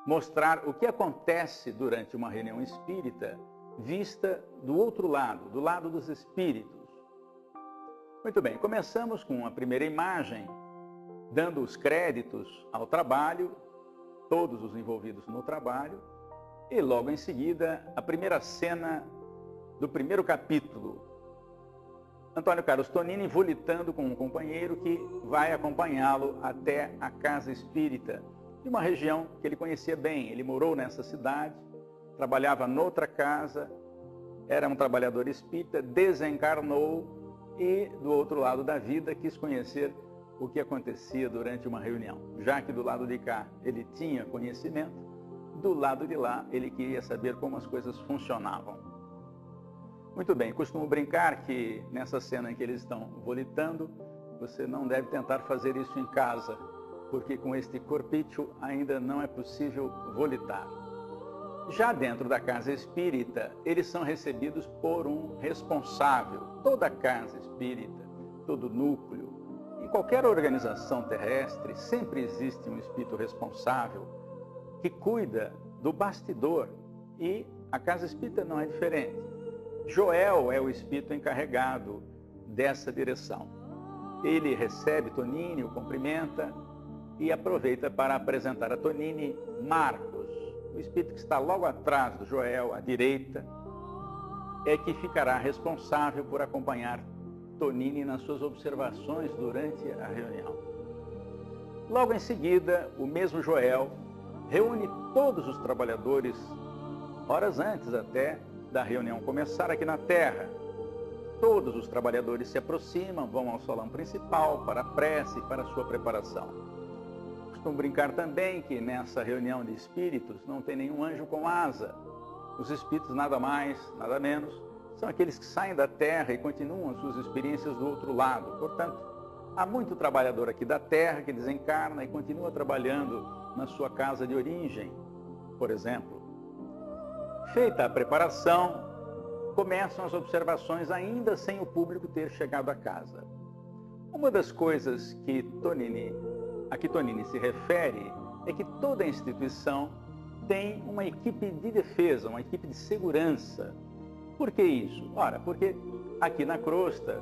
mostrar o que acontece durante uma reunião espírita vista do outro lado, do lado dos espíritos. Muito bem, começamos com a primeira imagem, dando os créditos ao trabalho, todos os envolvidos no trabalho, e logo em seguida a primeira cena do primeiro capítulo. Antônio Carlos Tonini volitando com um companheiro que vai acompanhá-lo até a casa espírita, de uma região que ele conhecia bem. Ele morou nessa cidade, trabalhava noutra casa, era um trabalhador espírita, desencarnou e, do outro lado da vida, quis conhecer o que acontecia durante uma reunião. Já que do lado de cá ele tinha conhecimento, do lado de lá ele queria saber como as coisas funcionavam. Muito bem, costumo brincar que nessa cena em que eles estão volitando, você não deve tentar fazer isso em casa, porque com este corpício ainda não é possível volitar. Já dentro da casa espírita, eles são recebidos por um responsável. Toda casa espírita, todo núcleo, em qualquer organização terrestre, sempre existe um espírito responsável que cuida do bastidor, e a casa espírita não é diferente. Joel é o espírito encarregado dessa direção. Ele recebe Tonini, o cumprimenta e aproveita para apresentar a Tonini Marcos, o espírito que está logo atrás do Joel, à direita, é que ficará responsável por acompanhar Tonini nas suas observações durante a reunião. Logo em seguida, o mesmo Joel reúne todos os trabalhadores, horas antes até da reunião começar aqui na Terra. Todos os trabalhadores se aproximam, vão ao salão principal para a prece e para a sua preparação. Costumo brincar também que nessa reunião de espíritos não tem nenhum anjo com asa. Os espíritos nada mais, nada menos, são aqueles que saem da Terra e continuam as suas experiências do outro lado. Portanto, há muito trabalhador aqui da Terra que desencarna e continua trabalhando na sua casa de origem, por exemplo. Feita a preparação, começam as observações ainda sem o público ter chegado à casa. Uma das coisas que a que Tonini se refere é que toda instituição tem uma equipe de defesa, uma equipe de segurança. Por que isso? Ora, porque aqui na crosta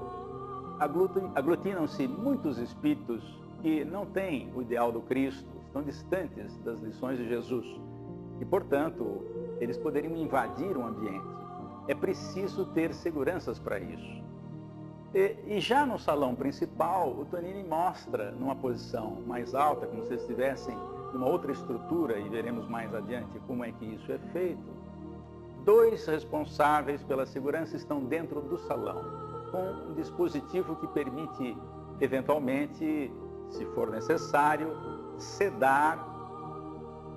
aglutinam-se muitos espíritos que não têm o ideal do Cristo, estão distantes das lições de Jesus e, portanto, eles poderiam invadir o ambiente. É preciso ter seguranças para isso. E já no salão principal, o Tonini mostra, numa posição mais alta, como se estivessem numa outra estrutura, e veremos mais adiante como é que isso é feito. Dois responsáveis pela segurança estão dentro do salão, com um dispositivo que permite, eventualmente, se for necessário, sedar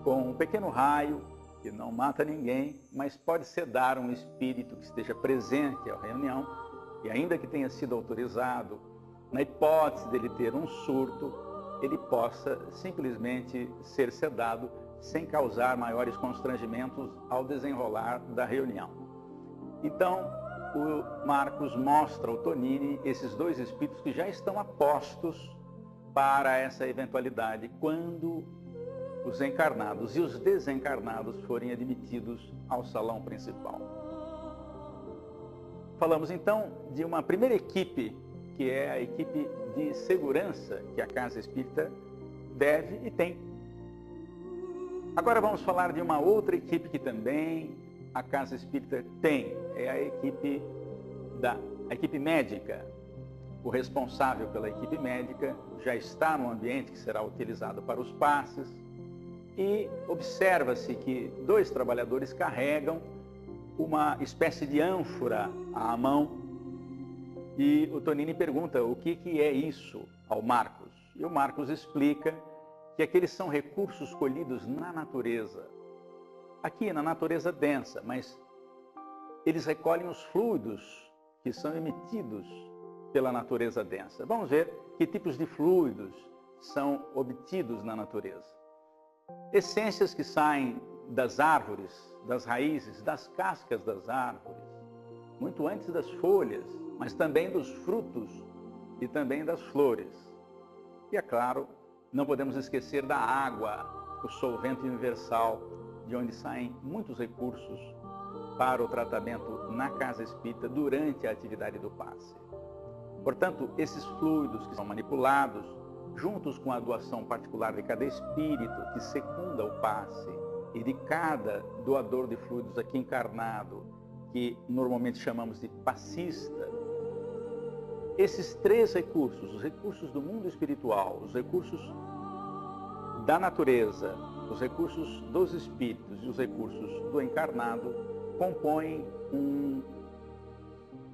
com um pequeno raio, que não mata ninguém, mas pode sedar um espírito que esteja presente à reunião, e ainda que tenha sido autorizado, na hipótese dele ter um surto, ele possa simplesmente ser sedado sem causar maiores constrangimentos ao desenrolar da reunião. Então, o Marcos mostra ao Tonini esses dois espíritos que já estão apostos para essa eventualidade, quando os encarnados e os desencarnados forem admitidos ao salão principal. Falamos então de uma primeira equipe, que é a equipe de segurança que a casa espírita deve e tem. Agora vamos falar de uma outra equipe que também a casa espírita tem, é a equipe médica. O responsável pela equipe médica já está no ambiente que será utilizado para os passes, e observa-se que dois trabalhadores carregam uma espécie de ânfora à mão, e o Tonini pergunta o que é isso ao Marcos. E o Marcos explica que aqueles são recursos colhidos na natureza, aqui na natureza densa, mas eles recolhem os fluidos que são emitidos pela natureza densa. Vamos ver que tipos de fluidos são obtidos na natureza. Essências que saem das árvores, das raízes, das cascas das árvores, muito antes das folhas, mas também dos frutos e também das flores. E é claro, não podemos esquecer da água, o solvente universal, de onde saem muitos recursos para o tratamento na casa espírita durante a atividade do passe. Portanto, esses fluidos que são manipulados, juntos com a doação particular de cada espírito que secunda o passe e de cada doador de fluidos aqui encarnado, que normalmente chamamos de passista, esses três recursos, os recursos do mundo espiritual, os recursos da natureza, os recursos dos espíritos e os recursos do encarnado, compõem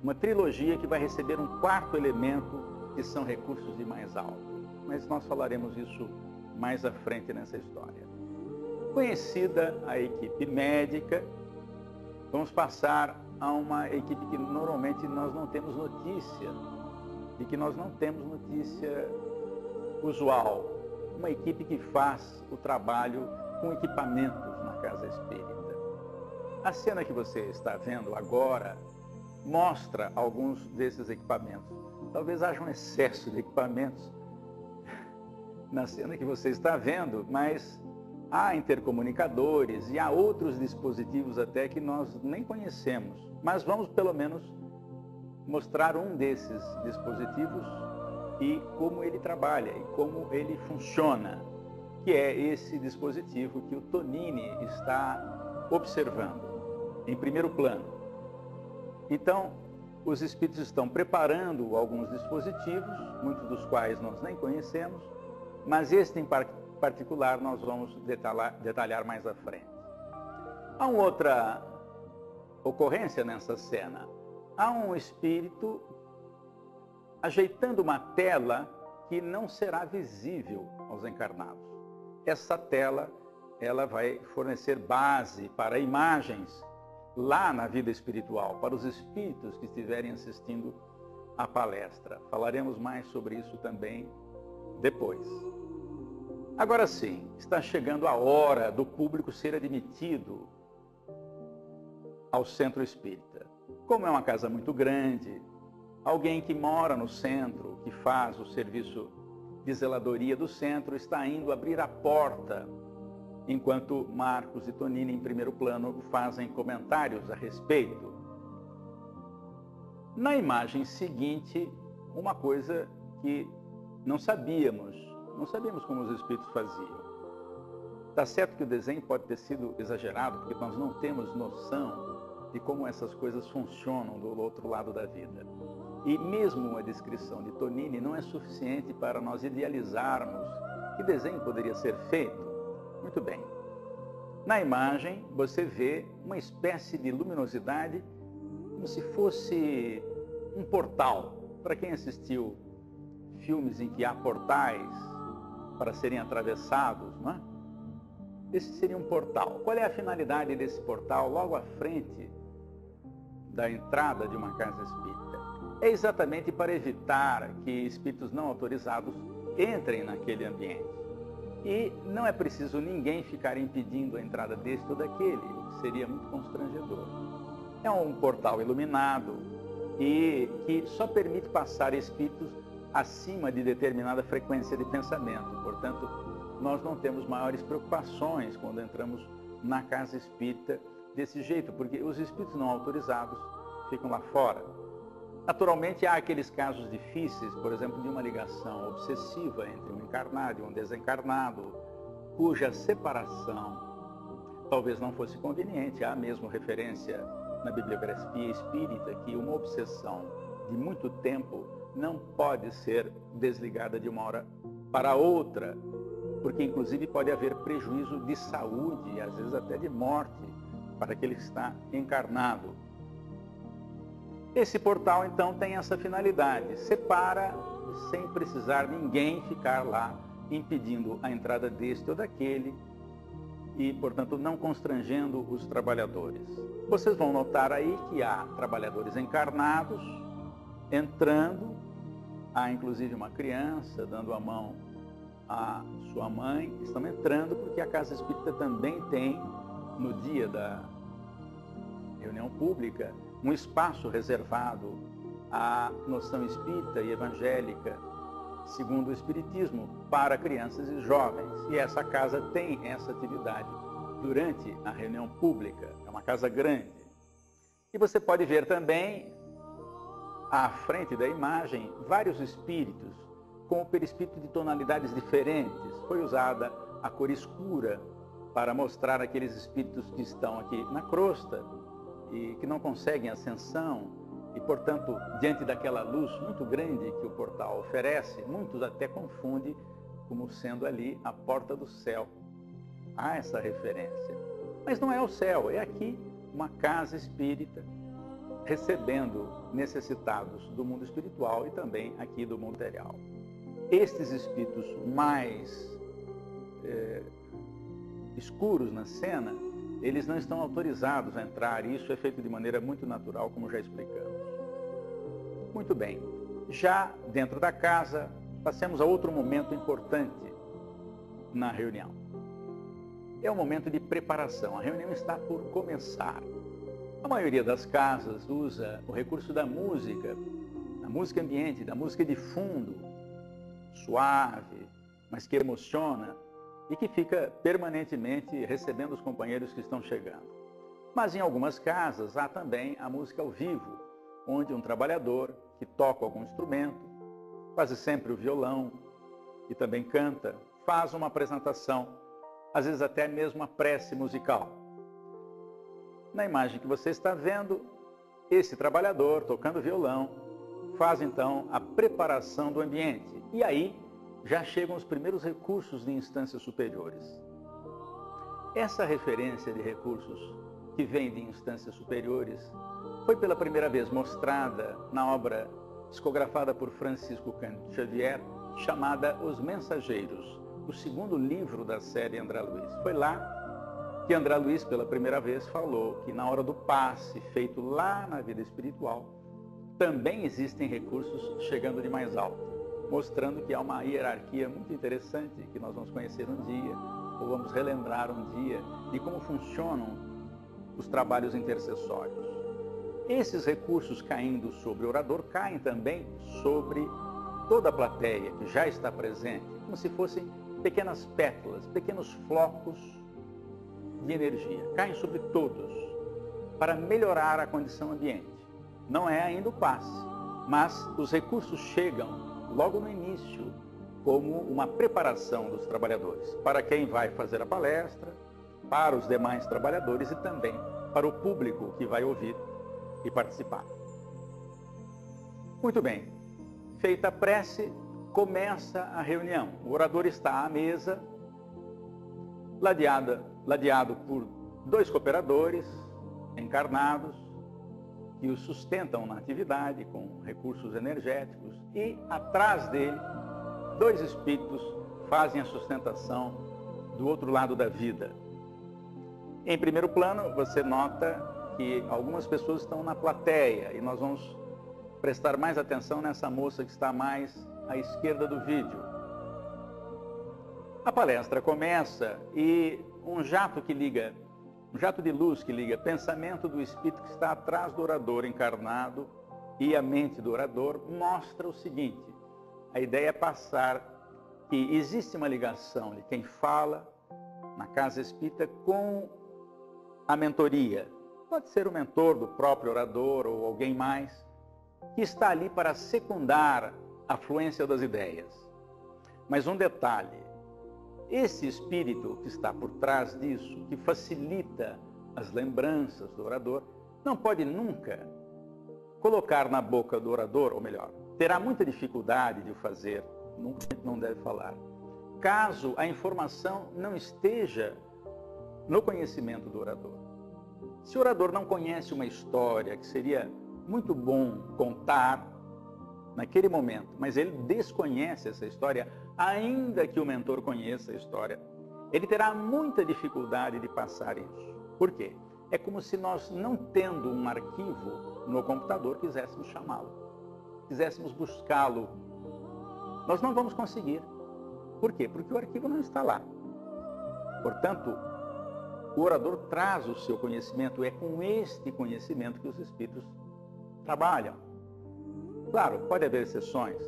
uma trilogia que vai receber um quarto elemento, que são recursos de mais alto. Mas nós falaremos isso mais à frente nessa história. Conhecida a equipe médica, vamos passar a uma equipe que normalmente nós não temos notícia, e que nós não temos notícia usual. Uma equipe que faz o trabalho com equipamentos na casa espírita. A cena que você está vendo agora mostra alguns desses equipamentos. Talvez haja um excesso de equipamentos na cena que você está vendo, mas há intercomunicadores e há outros dispositivos até que nós nem conhecemos. Mas vamos pelo menos mostrar um desses dispositivos e como ele trabalha e como ele funciona, que é esse dispositivo que o Tonini está observando em primeiro plano. Então, os espíritos estão preparando alguns dispositivos, muitos dos quais nós nem conhecemos, mas este em particular nós vamos detalhar mais à frente. Há uma outra ocorrência nessa cena. Há um espírito ajeitando uma tela que não será visível aos encarnados. Essa tela, ela vai fornecer base para imagens lá na vida espiritual, para os espíritos que estiverem assistindo à palestra. Falaremos mais sobre isso também depois. Agora sim, está chegando a hora do público ser admitido ao centro espírita. Como é uma casa muito grande, alguém que mora no centro, que faz o serviço de zeladoria do centro, está indo abrir a porta, enquanto Marcos e Tonini, em primeiro plano, fazem comentários a respeito. Na imagem seguinte, uma coisa que não sabíamos como os espíritos faziam. Está certo que o desenho pode ter sido exagerado, porque nós não temos noção de como essas coisas funcionam do outro lado da vida. E mesmo uma descrição de Tonini não é suficiente para nós idealizarmos que desenho poderia ser feito. Muito bem. Na imagem, você vê uma espécie de luminosidade, como se fosse um portal. Para quem assistiu filmes em que há portais para serem atravessados, não é? Esse seria um portal. Qual é a finalidade desse portal logo à frente da entrada de uma casa espírita? É exatamente para evitar que espíritos não autorizados entrem naquele ambiente. E não é preciso ninguém ficar impedindo a entrada deste ou daquele, o que seria muito constrangedor. É um portal iluminado e que só permite passar espíritos acima de determinada frequência de pensamento. Portanto, nós não temos maiores preocupações quando entramos na casa espírita desse jeito, porque os espíritos não autorizados ficam lá fora. Naturalmente, há aqueles casos difíceis, por exemplo, de uma ligação obsessiva entre um encarnado e um desencarnado, cuja separação talvez não fosse conveniente. Há mesmo referência na bibliografia espírita que uma obsessão de muito tempo não pode ser desligada de uma hora para outra, porque inclusive pode haver prejuízo de saúde e às vezes até de morte para aquele que está encarnado. Esse portal, então, tem essa finalidade, separa sem precisar ninguém ficar lá impedindo a entrada deste ou daquele e, portanto, não constrangendo os trabalhadores. Vocês vão notar aí que há trabalhadores encarnados entrando, há inclusive uma criança dando a mão à sua mãe, estão entrando porque a Casa Espírita também tem, no dia da reunião pública, um espaço reservado à noção espírita e evangélica segundo o Espiritismo, para crianças e jovens. E essa casa tem essa atividade durante a reunião pública. É uma casa grande. E você pode ver também, à frente da imagem, vários espíritos, com o perispírito de tonalidades diferentes. Foi usada a cor escura para mostrar aqueles espíritos que estão aqui na crosta e que não conseguem ascensão. E, portanto, diante daquela luz muito grande que o portal oferece, muitos até confundem como sendo ali a porta do céu. Há essa referência. Mas não é o céu, é aqui uma casa espírita, recebendo necessitados do mundo espiritual e também aqui do mundo material. Estes espíritos mais escuros na cena, eles não estão autorizados a entrar, e isso é feito de maneira muito natural, como já explicamos. Muito bem, já dentro da casa, passemos a outro momento importante na reunião. É o momento de preparação, a reunião está por começar. A maioria das casas usa o recurso da música ambiente, da música de fundo, suave, mas que emociona, e que fica permanentemente recebendo os companheiros que estão chegando. Mas em algumas casas há também a música ao vivo, onde um trabalhador que toca algum instrumento, quase sempre o violão, e também canta, faz uma apresentação, às vezes até mesmo uma prece musical. Na imagem que você está vendo, esse trabalhador tocando violão faz então a preparação do ambiente. E aí já chegam os primeiros recursos de instâncias superiores. Essa referência de recursos que vem de instâncias superiores foi pela primeira vez mostrada na obra psicografada por Francisco Cândido Xavier, chamada Os Mensageiros, o segundo livro da série André Luiz. Foi lá que André Luiz, pela primeira vez, falou que na hora do passe, feito lá na vida espiritual, também existem recursos chegando de mais alto, mostrando que há uma hierarquia muito interessante que nós vamos conhecer um dia, ou vamos relembrar um dia, de como funcionam os trabalhos intercessórios. Esses recursos caindo sobre o orador caem também sobre toda a plateia que já está presente, como se fossem pequenas pétalas, pequenos flocos de energia. Caem sobre todos para melhorar a condição ambiente. Não é ainda o passe, mas os recursos chegam logo no início, como uma preparação dos trabalhadores, para quem vai fazer a palestra, para os demais trabalhadores e também para o público que vai ouvir e participar. Muito bem, feita a prece, começa a reunião. O orador está à mesa, ladeado por 2 cooperadores encarnados, que o sustentam na atividade com recursos energéticos, e atrás dele 2 espíritos fazem a sustentação do outro lado da vida. Em primeiro plano, você nota que algumas pessoas estão na plateia, e nós vamos prestar mais atenção nessa moça que está mais à esquerda do vídeo. A palestra começa e um jato de luz que liga pensamento do espírito que está atrás do orador encarnado e a mente do orador mostra o seguinte: a ideia é passar que existe uma ligação de quem fala na casa espírita com a mentoria. Pode ser o mentor do próprio orador ou alguém mais, que está ali para secundar a fluência das ideias. Mas um detalhe: esse espírito que está por trás disso, que facilita as lembranças do orador, não pode nunca colocar na boca do orador, ou melhor, terá muita dificuldade de o fazer, não deve falar, caso a informação não esteja no conhecimento do orador. Se o orador não conhece uma história que seria muito bom contar naquele momento, mas ele desconhece essa história, ainda que o mentor conheça a história, ele terá muita dificuldade de passar isso. Por quê? É como se nós, não tendo um arquivo no computador, quiséssemos chamá-lo, quiséssemos buscá-lo. Nós não vamos conseguir. Por quê? Porque o arquivo não está lá. Portanto, o orador traz o seu conhecimento, é com este conhecimento que os espíritos trabalham. Claro, pode haver exceções.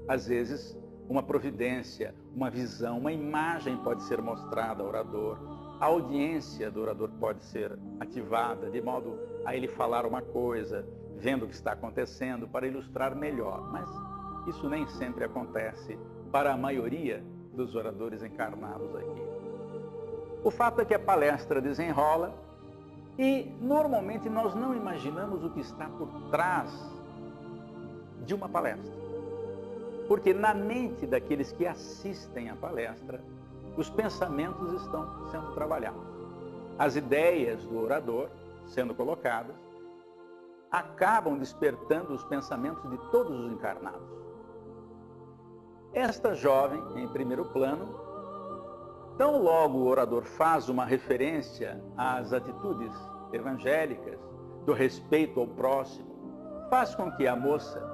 Às vezes, uma providência, uma visão, uma imagem pode ser mostrada ao orador. A audiência do orador pode ser ativada, de modo a ele falar uma coisa, vendo o que está acontecendo, para ilustrar melhor. Mas isso nem sempre acontece para a maioria dos oradores encarnados aqui. O fato é que a palestra desenrola e, normalmente, nós não imaginamos o que está por trás de uma palestra. Porque na mente daqueles que assistem à palestra, os pensamentos estão sendo trabalhados. As ideias do orador, sendo colocadas, acabam despertando os pensamentos de todos os encarnados. Esta jovem, em primeiro plano, tão logo o orador faz uma referência às atitudes evangélicas, do respeito ao próximo, faz com que a moça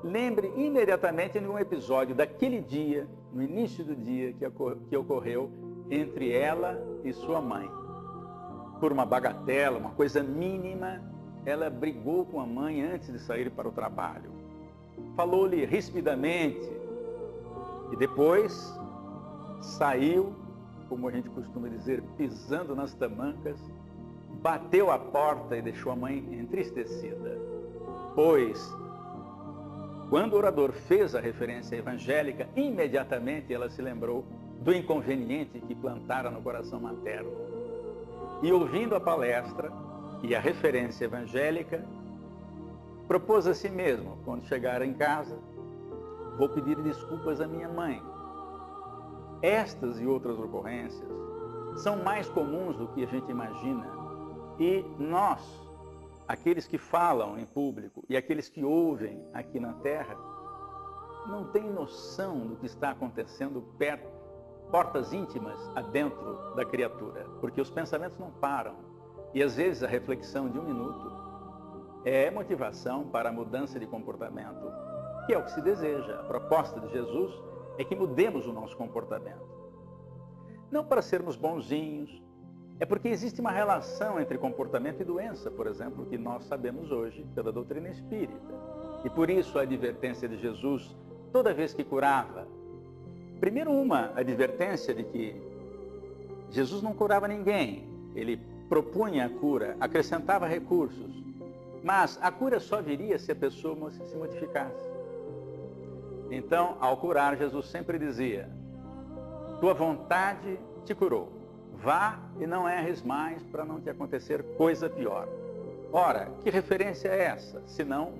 lembre imediatamente de um episódio daquele dia, no início do dia, que ocorreu entre ela e sua mãe. Por uma bagatela, uma coisa mínima, ela brigou com a mãe antes de sair para o trabalho. Falou-lhe rispidamente e depois saiu, como a gente costuma dizer, pisando nas tamancas, bateu a porta e deixou a mãe entristecida. Pois, quando o orador fez a referência evangélica, imediatamente ela se lembrou do inconveniente que plantara no coração materno. E ouvindo a palestra e a referência evangélica, propôs a si mesmo, quando chegar em casa, vou pedir desculpas à minha mãe. Estas e outras ocorrências são mais comuns do que a gente imagina. E nós, aqueles que falam em público e aqueles que ouvem aqui na Terra, não têm noção do que está acontecendo perto, portas íntimas adentro da criatura, porque os pensamentos não param. E às vezes a reflexão de um minuto é motivação para a mudança de comportamento, que é o que se deseja. A proposta de Jesus é que mudemos o nosso comportamento. Não para sermos bonzinhos, é porque existe uma relação entre comportamento e doença, por exemplo, que nós sabemos hoje pela doutrina espírita. E por isso a advertência de Jesus, toda vez que curava, primeiro uma advertência de que Jesus não curava ninguém, ele propunha a cura, acrescentava recursos, mas a cura só viria se a pessoa se modificasse. Então, ao curar, Jesus sempre dizia, tua vontade te curou. Vá e não erres mais para não te acontecer coisa pior. Ora, que referência é essa? Senão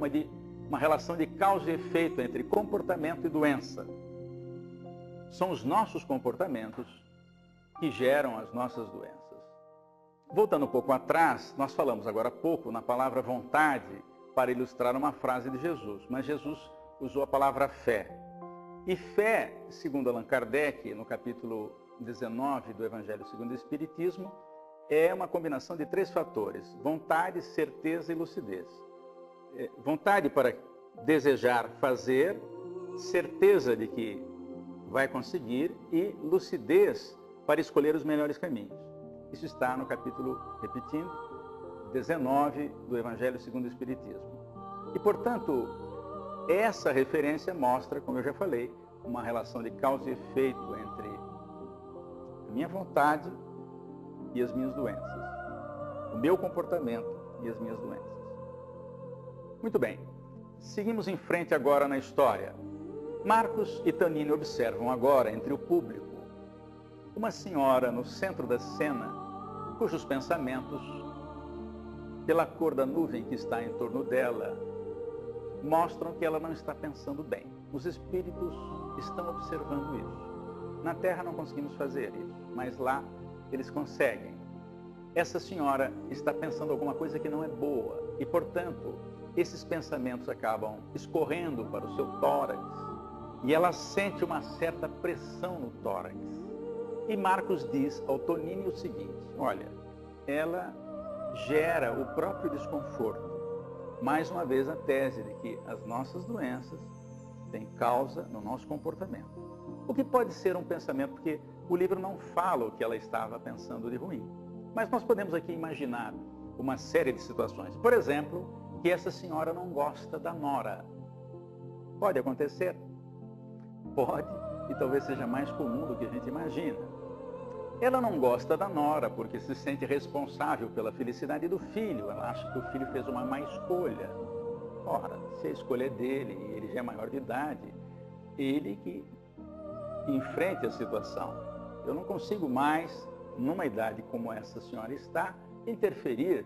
uma relação de causa e efeito entre comportamento e doença. São os nossos comportamentos que geram as nossas doenças. Voltando um pouco atrás, nós falamos agora há pouco na palavra vontade para ilustrar uma frase de Jesus, mas Jesus usou a palavra fé. E fé, segundo Allan Kardec, no capítulo 19 do Evangelho segundo o Espiritismo, é uma combinação de 3 fatores: vontade, certeza e lucidez. Vontade para desejar fazer, certeza de que vai conseguir e lucidez para escolher os melhores caminhos. Isso está no capítulo, repetindo, 19 do Evangelho segundo o Espiritismo. E, portanto, essa referência mostra, como eu já falei, uma relação de causa e efeito entre a minha vontade e as minhas doenças, o meu comportamento e as minhas doenças. Muito bem, seguimos em frente agora na história. Marcos e Tanini observam agora, entre o público, uma senhora no centro da cena, cujos pensamentos, pela cor da nuvem que está em torno dela, mostram que ela não está pensando bem. Os espíritos estão observando isso. Na Terra não conseguimos fazer isso, mas lá eles conseguem. Essa senhora está pensando alguma coisa que não é boa e, portanto, esses pensamentos acabam escorrendo para o seu tórax e ela sente uma certa pressão no tórax. E Marcos diz ao Tonini o seguinte, olha, ela gera o próprio desconforto. Mais uma vez a tese de que as nossas doenças têm causa no nosso comportamento. O que pode ser um pensamento, porque o livro não fala o que ela estava pensando de ruim. Mas nós podemos aqui imaginar uma série de situações. Por exemplo, que essa senhora não gosta da nora. Pode acontecer. Pode, e talvez seja mais comum do que a gente imagina. Ela não gosta da nora porque se sente responsável pela felicidade do filho. Ela acha que o filho fez uma má escolha. Ora, se a escolha é dele e ele já é maior de idade, ele que enfrente a situação. Eu não consigo mais, numa idade como essa senhora está, interferir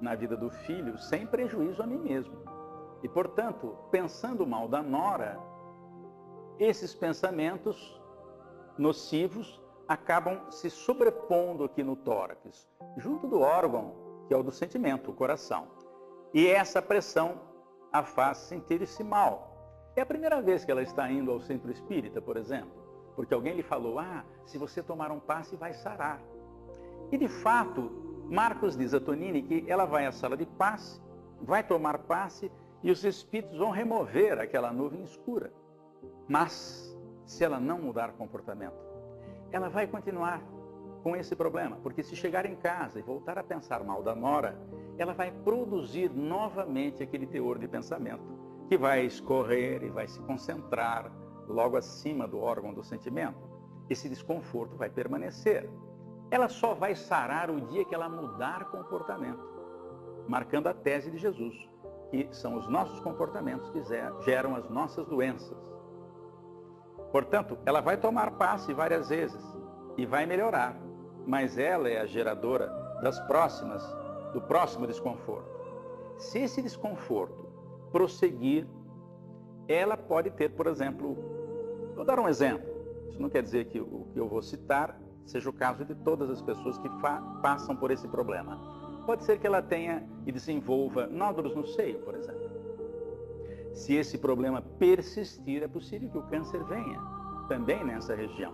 na vida do filho sem prejuízo a mim mesmo. E, portanto, pensando mal da nora, esses pensamentos nocivos acabam se sobrepondo aqui no tórax, junto do órgão, que é o do sentimento, o coração. E essa pressão a faz sentir-se mal. É a primeira vez que ela está indo ao centro espírita, por exemplo, porque alguém lhe falou, se você tomar um passe vai sarar. E de fato, Marcos diz a Tonini que ela vai à sala de passe, vai tomar passe e os espíritos vão remover aquela nuvem escura. Mas, se ela não mudar comportamento, ela vai continuar com esse problema, porque se chegar em casa e voltar a pensar mal da nora, ela vai produzir novamente aquele teor de pensamento, que vai escorrer e vai se concentrar logo acima do órgão do sentimento. Esse desconforto vai permanecer. Ela só vai sarar o dia que ela mudar comportamento, marcando a tese de Jesus, que são os nossos comportamentos que geram as nossas doenças. Portanto, ela vai tomar passe várias vezes e vai melhorar, mas ela é a geradora do próximo desconforto. Se esse desconforto prosseguir, ela pode ter, por exemplo, vou dar um exemplo, isso não quer dizer que o que eu vou citar seja o caso de todas as pessoas que passam por esse problema. Pode ser que ela tenha e desenvolva nódulos no seio, por exemplo. Se esse problema persistir, é possível que o câncer venha também nessa região.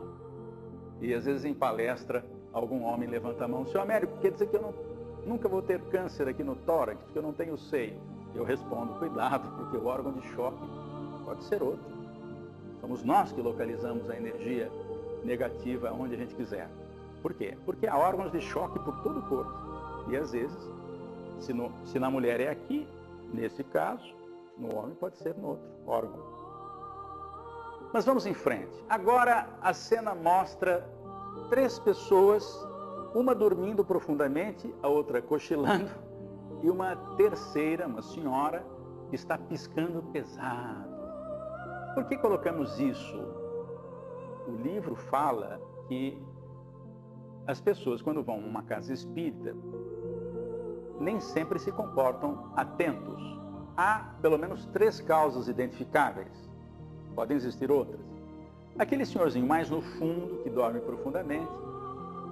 E às vezes em palestra, algum homem levanta a mão, senhor Américo, quer dizer que eu nunca vou ter câncer aqui no tórax, porque eu não tenho seio. Eu respondo, cuidado, porque o órgão de choque pode ser outro. Somos nós que localizamos a energia negativa onde a gente quiser. Por quê? Porque há órgãos de choque por todo o corpo. E às vezes, se na mulher é aqui, nesse caso, no homem pode ser no outro órgão. Mas vamos em frente. Agora a cena mostra 3 pessoas, uma dormindo profundamente, a outra cochilando, e uma terceira, uma senhora, que está piscando pesado. Por que colocamos isso? O livro fala que as pessoas, quando vão a uma casa espírita, nem sempre se comportam atentos. Há pelo menos 3 causas identificáveis. Podem existir outras. Aquele senhorzinho mais no fundo, que dorme profundamente,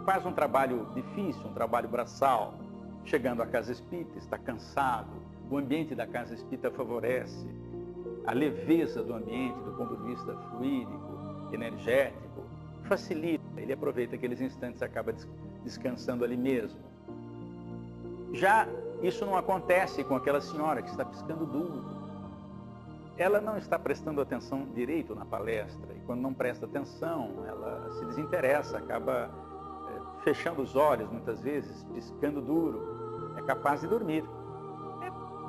faz um trabalho difícil, um trabalho braçal, chegando à casa espírita, está cansado, o ambiente da casa espírita favorece, a leveza do ambiente, do ponto de vista fluídico, energético, facilita, ele aproveita aqueles instantes e acaba descansando ali mesmo. Já isso não acontece com aquela senhora que está piscando duro. Ela não está prestando atenção direito na palestra, e quando não presta atenção, ela se desinteressa, acaba fechando os olhos muitas vezes, piscando duro, é capaz de dormir.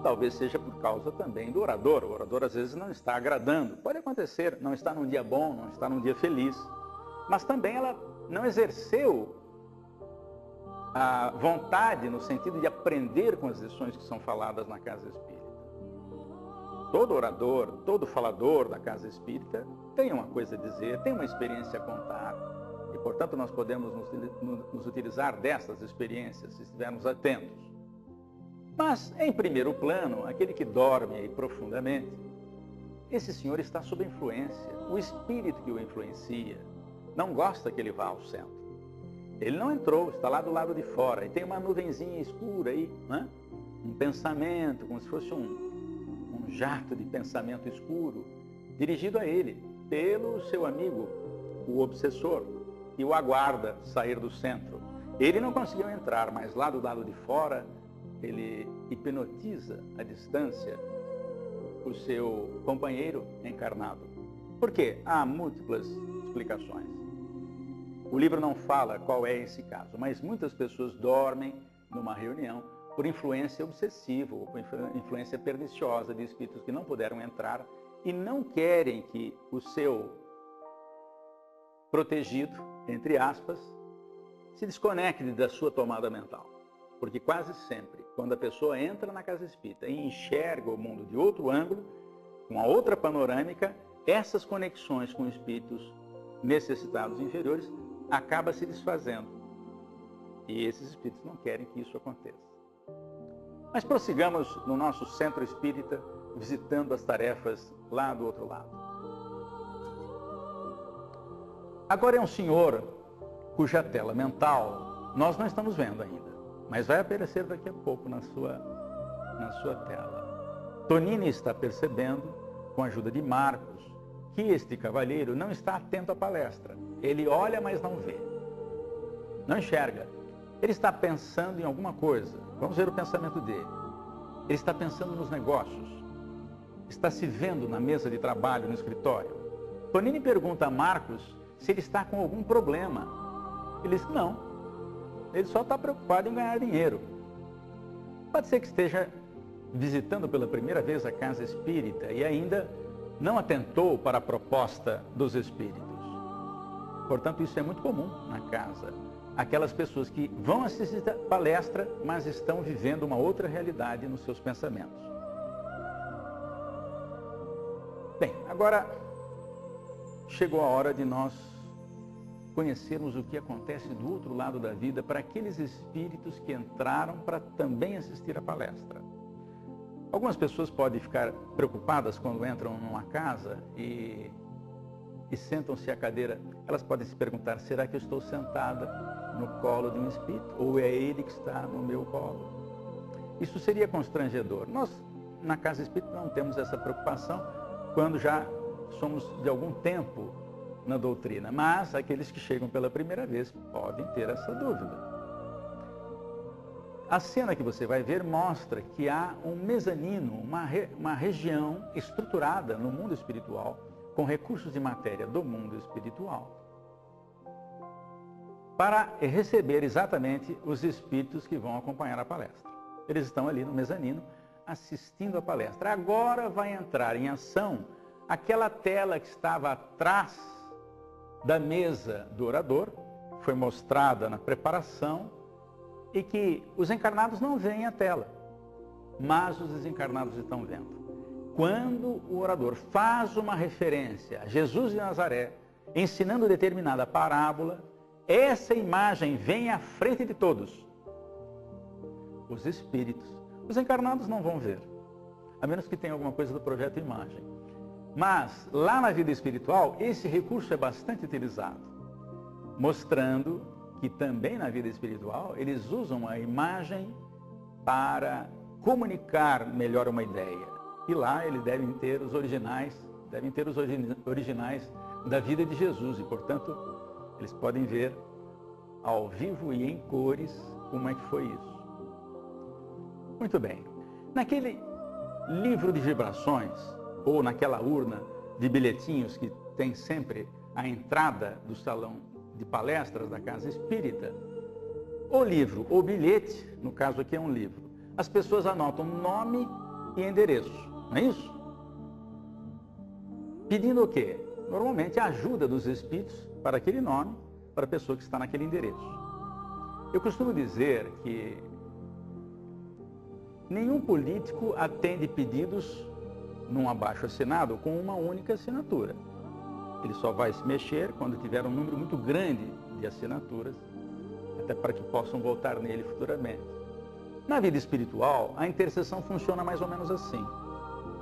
Talvez seja por causa também do orador. O orador às vezes não está agradando. Pode acontecer, não está num dia bom, não está num dia feliz. Mas também ela não exerceu a vontade no sentido de aprender com as lições que são faladas na casa espírita. Todo orador, todo falador da casa espírita tem uma coisa a dizer, tem uma experiência a contar. E, portanto, nós podemos nos utilizar dessas experiências se estivermos atentos. Mas, em primeiro plano, aquele que dorme aí profundamente, esse senhor está sob influência. O espírito que o influencia não gosta que ele vá ao centro. Ele não entrou, está lá do lado de fora. E tem uma nuvenzinha escura aí, né? Um pensamento, como se fosse um jato de pensamento escuro, dirigido a ele, pelo seu amigo, o obsessor, que o aguarda sair do centro. Ele não conseguiu entrar, mas lá do lado de fora, ele hipnotiza à distância o seu companheiro encarnado. Por quê? Há múltiplas explicações. O livro não fala qual é esse caso, mas muitas pessoas dormem numa reunião por influência obsessiva ou por influência perniciosa de espíritos que não puderam entrar e não querem que o seu protegido, entre aspas, se desconecte da sua tomada mental. Porque quase sempre, quando a pessoa entra na casa espírita e enxerga o mundo de outro ângulo, com a outra panorâmica, essas conexões com espíritos necessitados inferiores acabam se desfazendo. E esses espíritos não querem que isso aconteça. Mas prossigamos no nosso centro espírita, visitando as tarefas lá do outro lado. Agora é um senhor cuja tela mental nós não estamos vendo ainda, mas vai aparecer daqui a pouco na sua tela. Tonini está percebendo, com a ajuda de Marcos, que este cavalheiro não está atento à palestra. Ele olha, mas não vê. Não enxerga. Ele está pensando em alguma coisa. Vamos ver o pensamento dele. Ele está pensando nos negócios. Está se vendo na mesa de trabalho, no escritório. Tonini pergunta a Marcos se ele está com algum problema. Ele diz que não. Ele só está preocupado em ganhar dinheiro. Pode ser que esteja visitando pela primeira vez a casa espírita e ainda não atentou para a proposta dos espíritos. Portanto, isso é muito comum na casa. Aquelas pessoas que vão assistir a palestra, mas estão vivendo uma outra realidade nos seus pensamentos. Bem, agora chegou a hora de nós conhecermos o que acontece do outro lado da vida para aqueles espíritos que entraram para também assistir a palestra. Algumas pessoas podem ficar preocupadas quando entram numa casa e sentam-se à cadeira. Elas podem se perguntar, será que eu estou sentada no colo de um espírito? Ou é ele que está no meu colo? Isso seria constrangedor. Nós, na casa espírita, não temos essa preocupação quando já somos de algum tempo na doutrina. Mas aqueles que chegam pela primeira vez podem ter essa dúvida. A cena que você vai ver mostra que há um mezanino, uma região estruturada no mundo espiritual, com recursos de matéria do mundo espiritual, para receber exatamente os espíritos que vão acompanhar a palestra. Eles estão ali no mezanino, assistindo a palestra. Agora vai entrar em ação aquela tela que estava atrás da mesa do orador, foi mostrada na preparação, e que os encarnados não veem a tela, mas os desencarnados estão vendo. Quando o orador faz uma referência a Jesus de Nazaré, ensinando determinada parábola, essa imagem vem à frente de todos. Os espíritos. Os encarnados não vão ver, a menos que tenha alguma coisa do projeto imagem. Mas, lá na vida espiritual, esse recurso é bastante utilizado, mostrando que também na vida espiritual eles usam a imagem para comunicar melhor uma ideia. E lá eles devem ter os originais da vida de Jesus e, portanto, eles podem ver ao vivo e em cores como é que foi isso. Muito bem. Naquele livro de vibrações, ou naquela urna de bilhetinhos que tem sempre a entrada do salão de palestras da casa espírita, o livro, o bilhete, no caso aqui é um livro, as pessoas anotam nome e endereço, não é isso? Pedindo o quê? Normalmente a ajuda dos espíritos para aquele nome, para a pessoa que está naquele endereço. Eu costumo dizer que nenhum político atende pedidos num abaixo-assinado com uma única assinatura. Ele só vai se mexer quando tiver um número muito grande de assinaturas, até para que possam voltar nele futuramente. Na vida espiritual, a intercessão funciona mais ou menos assim.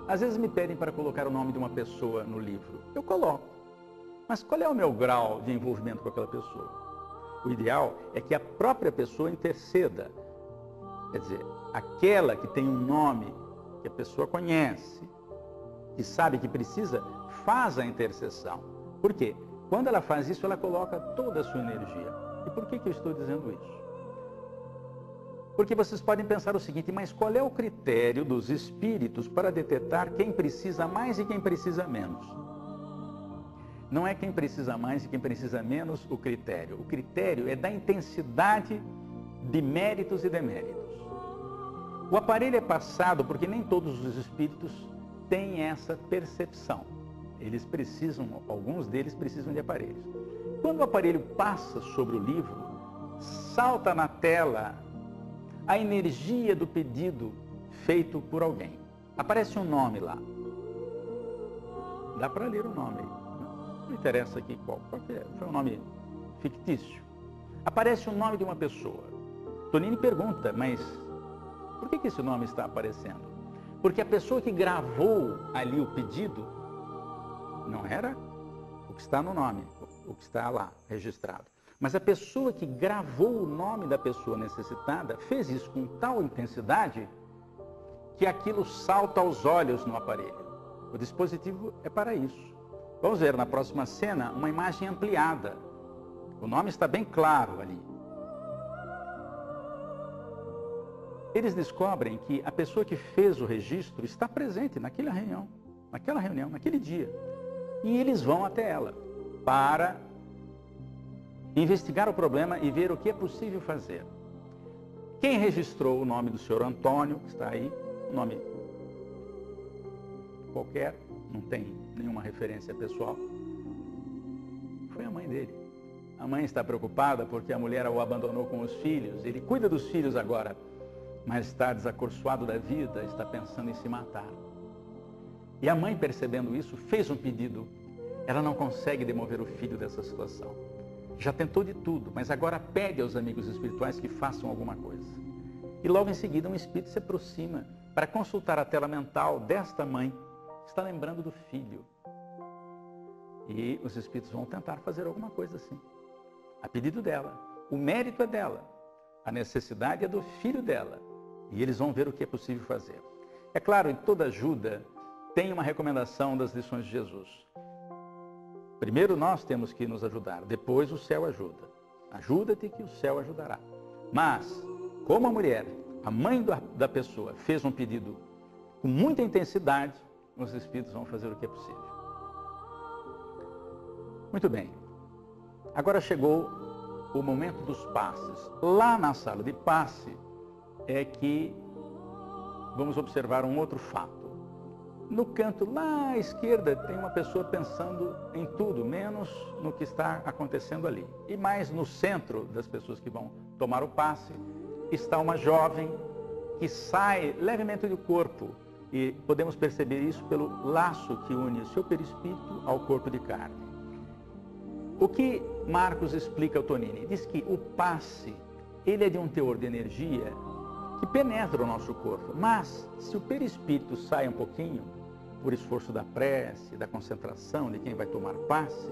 Às vezes me pedem para colocar o nome de uma pessoa no livro. Eu coloco. Mas qual é o meu grau de envolvimento com aquela pessoa? O ideal é que a própria pessoa interceda. Quer dizer, aquela que tem um nome que a pessoa conhece, que sabe que precisa, faz a intercessão. Por quê? Quando ela faz isso, ela coloca toda a sua energia. E por que eu estou dizendo isso? Porque vocês podem pensar o seguinte, mas qual é o critério dos espíritos para detectar quem precisa mais e quem precisa menos? Não é quem precisa mais e quem precisa menos o critério. O critério é da intensidade de méritos e deméritos. O aparelho é passado porque nem todos os espíritos têm essa percepção. Alguns deles precisam de aparelhos. Quando o aparelho passa sobre o livro, salta na tela a energia do pedido feito por alguém. Aparece um nome lá. Dá para ler o nome. Não interessa aqui qual foi um nome fictício. Aparece o nome de uma pessoa. Tonini pergunta, mas por que esse nome está aparecendo? Porque a pessoa que gravou ali o pedido não era o que está no nome, o que está lá registrado. Mas a pessoa que gravou o nome da pessoa necessitada fez isso com tal intensidade que aquilo salta aos olhos no aparelho. O dispositivo é para isso. Vamos ver na próxima cena uma imagem ampliada. O nome está bem claro ali. Eles descobrem que a pessoa que fez o registro está presente naquela reunião, naquele dia. E eles vão até ela para investigar o problema e ver o que é possível fazer. Quem registrou o nome do senhor Antônio, que está aí, um nome qualquer, não tem nenhuma referência pessoal, foi a mãe dele. A mãe está preocupada porque a mulher o abandonou com os filhos. Ele cuida dos filhos agora, mas está desacorçoado da vida, está pensando em se matar. E a mãe, percebendo isso, fez um pedido. Ela não consegue demover o filho dessa situação. Já tentou de tudo, mas agora pede aos amigos espirituais que façam alguma coisa. E logo em seguida um espírito se aproxima para consultar a tela mental desta mãe, que está lembrando do filho. E os espíritos vão tentar fazer alguma coisa assim, a pedido dela. O mérito é dela, a necessidade é do filho dela. E eles vão ver o que é possível fazer. É claro, em toda ajuda tem uma recomendação das lições de Jesus. Primeiro nós temos que nos ajudar, depois o céu ajuda. Ajuda-te que o céu ajudará. Mas, como a mulher, a mãe da pessoa, fez um pedido com muita intensidade, os espíritos vão fazer o que é possível. Muito bem. Agora chegou o momento dos passes. Lá na sala de passe é que vamos observar um outro fato. No canto lá à esquerda tem uma pessoa pensando em tudo, menos no que está acontecendo ali. E mais no centro das pessoas que vão tomar o passe está uma jovem que sai levemente do corpo. E podemos perceber isso pelo laço que une o seu perispírito ao corpo de carne. O que Marcos explica ao Tonini? Diz que o passe, ele é de um teor de energia que penetra o nosso corpo. Mas, se o perispírito sai um pouquinho, por esforço da prece, da concentração de quem vai tomar passe,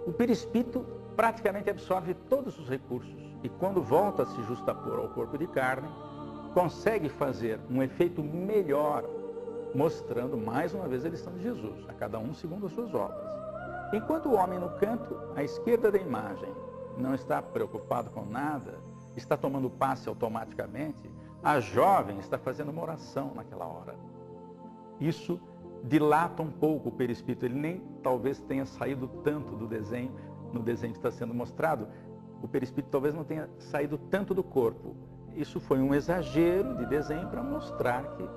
o perispírito praticamente absorve todos os recursos. E quando volta a se justapor ao corpo de carne, consegue fazer um efeito melhor, mostrando mais uma vez a lição de Jesus, a cada um segundo as suas obras. Enquanto o homem no canto, à esquerda da imagem, não está preocupado com nada, está tomando passe automaticamente, a jovem está fazendo uma oração naquela hora. Isso dilata um pouco o perispírito, ele nem talvez tenha saído tanto do desenho, no desenho que está sendo mostrado, o perispírito talvez não tenha saído tanto do corpo. Isso foi um exagero de desenho para mostrar que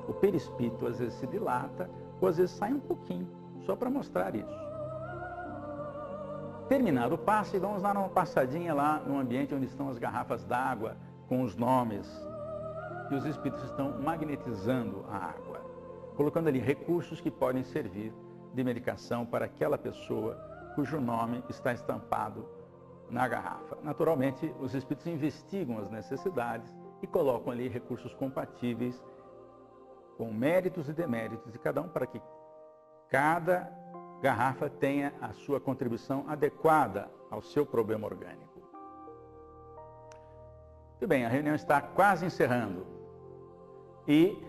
o perispírito às vezes se dilata, ou às vezes sai um pouquinho, só para mostrar isso. Terminado o passe, vamos dar uma passadinha lá no ambiente onde estão as garrafas d'água com os nomes. E os espíritos estão magnetizando a água, colocando ali recursos que podem servir de medicação para aquela pessoa cujo nome está estampado na garrafa. Naturalmente, os espíritos investigam as necessidades e colocam ali recursos compatíveis com méritos e deméritos de cada um, para que cada garrafa tenha a sua contribuição adequada ao seu problema orgânico. Muito bem, a reunião está quase encerrando. E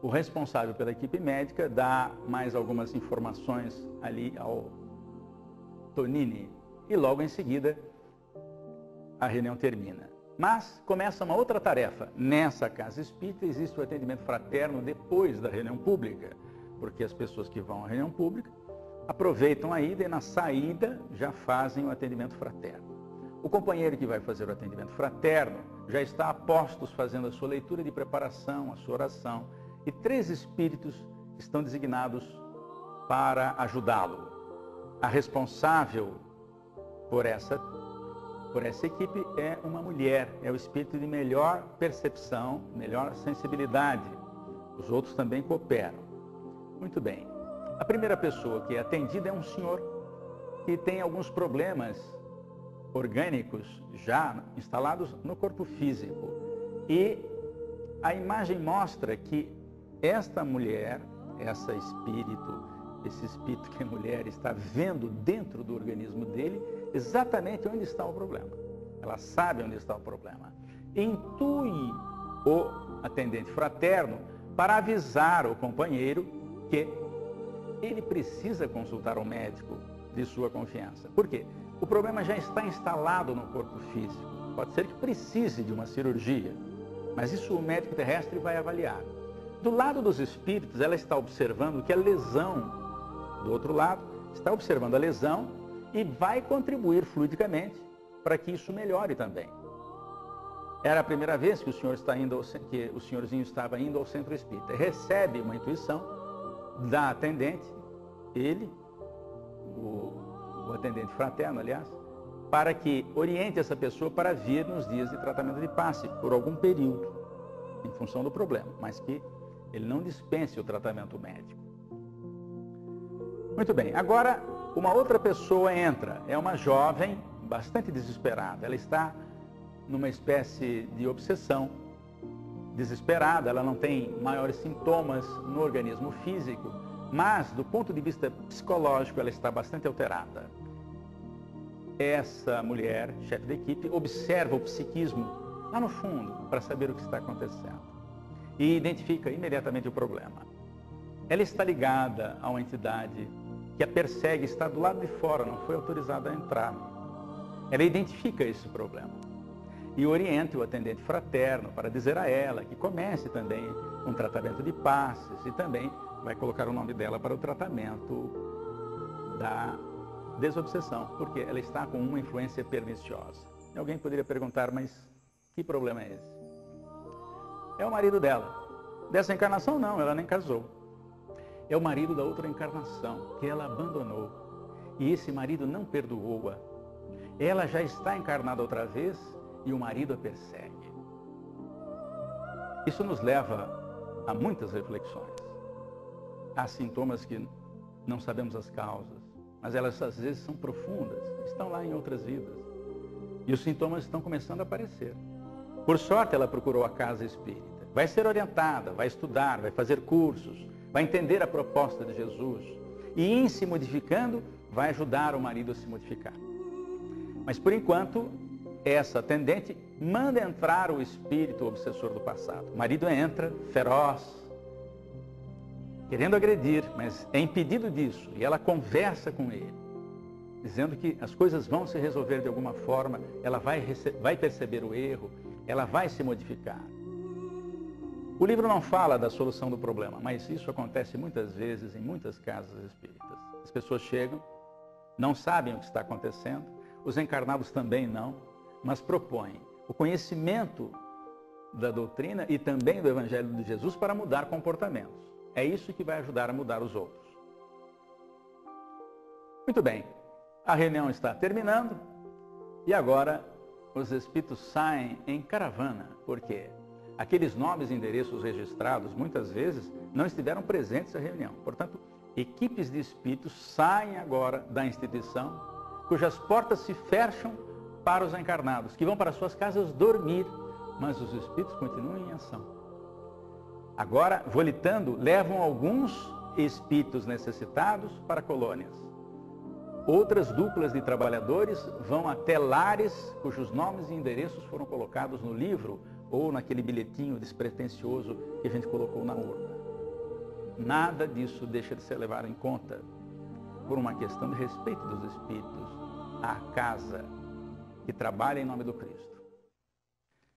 o responsável pela equipe médica dá mais algumas informações ali ao Tonini. E logo em seguida, a reunião termina. Mas começa uma outra tarefa. Nessa casa espírita existe o atendimento fraterno depois da reunião pública, porque as pessoas que vão à reunião pública aproveitam a ida e na saída já fazem o atendimento fraterno. O companheiro que vai fazer o atendimento fraterno já está a postos fazendo a sua leitura de preparação, a sua oração, e 3 espíritos estão designados para ajudá-lo. A responsável por essa equipe é uma mulher, é o espírito de melhor percepção, melhor sensibilidade. Os outros também cooperam. Muito bem. A primeira pessoa que é atendida é um senhor que tem alguns problemas orgânicos já instalados no corpo físico. E a imagem mostra que esta mulher, esse espírito que é mulher, está vendo dentro do organismo dele exatamente onde está o problema. Ela sabe onde está o problema. Intui o atendente fraterno para avisar o companheiro que ele precisa consultar um médico de sua confiança. Por quê? O problema já está instalado no corpo físico. Pode ser que precise de uma cirurgia, mas isso o médico terrestre vai avaliar. Do lado dos espíritos, ela está observando que a lesão, do outro lado, está observando a lesão e vai contribuir fluidicamente para que isso melhore também. Era a primeira vez que o senhorzinho estava indo ao centro espírita. Recebe uma intuição da atendente, ele, o atendente fraterno, aliás, para que oriente essa pessoa para vir nos dias de tratamento de passe, por algum período, em função do problema, mas que ele não dispense o tratamento médico. Muito bem, agora uma outra pessoa entra, é uma jovem bastante desesperada, ela está numa espécie de obsessão, desesperada, ela não tem maiores sintomas no organismo físico, mas do ponto de vista psicológico ela está bastante alterada. Essa mulher, chefe da equipe, observa o psiquismo lá no fundo para saber o que está acontecendo e identifica imediatamente o problema. Ela está ligada a uma entidade que a persegue, está do lado de fora, não foi autorizada a entrar. Ela identifica esse problema e orienta o atendente fraterno para dizer a ela que comece também um tratamento de passes e também vai colocar o nome dela para o tratamento da desobsessão, porque ela está com uma influência perniciosa. E alguém poderia perguntar, mas que problema é esse? É o marido dela. Dessa encarnação não, ela nem casou. É o marido da outra encarnação, que ela abandonou. E esse marido não perdoou-a. Ela já está encarnada outra vez e o marido a persegue. Isso nos leva a muitas reflexões. Há sintomas que não sabemos as causas, mas elas às vezes são profundas, estão lá em outras vidas. E os sintomas estão começando a aparecer. Por sorte, ela procurou a casa espírita. Vai ser orientada, vai estudar, vai fazer cursos, vai entender a proposta de Jesus. E em se modificando, vai ajudar o marido a se modificar. Mas por enquanto, essa atendente manda entrar o espírito obsessor do passado. O marido entra, feroz, querendo agredir, mas é impedido disso. E ela conversa com ele, dizendo que as coisas vão se resolver de alguma forma, ela vai perceber o erro, ela vai se modificar. O livro não fala da solução do problema, mas isso acontece muitas vezes em muitas casas espíritas. As pessoas chegam, não sabem o que está acontecendo, os encarnados também não, mas propõem o conhecimento da doutrina e também do Evangelho de Jesus para mudar comportamentos. É isso que vai ajudar a mudar os outros. Muito bem, a reunião está terminando e agora os espíritos saem em caravana, porque aqueles nomes e endereços registrados muitas vezes não estiveram presentes na reunião. Portanto, equipes de espíritos saem agora da instituição, cujas portas se fecham para os encarnados, que vão para suas casas dormir, mas os espíritos continuam em ação. Agora, volitando, levam alguns espíritos necessitados para colônias. Outras duplas de trabalhadores vão até lares cujos nomes e endereços foram colocados no livro ou naquele bilhetinho despretensioso que a gente colocou na urna. Nada disso deixa de ser levado em conta por uma questão de respeito dos espíritos à casa que trabalha em nome do Cristo.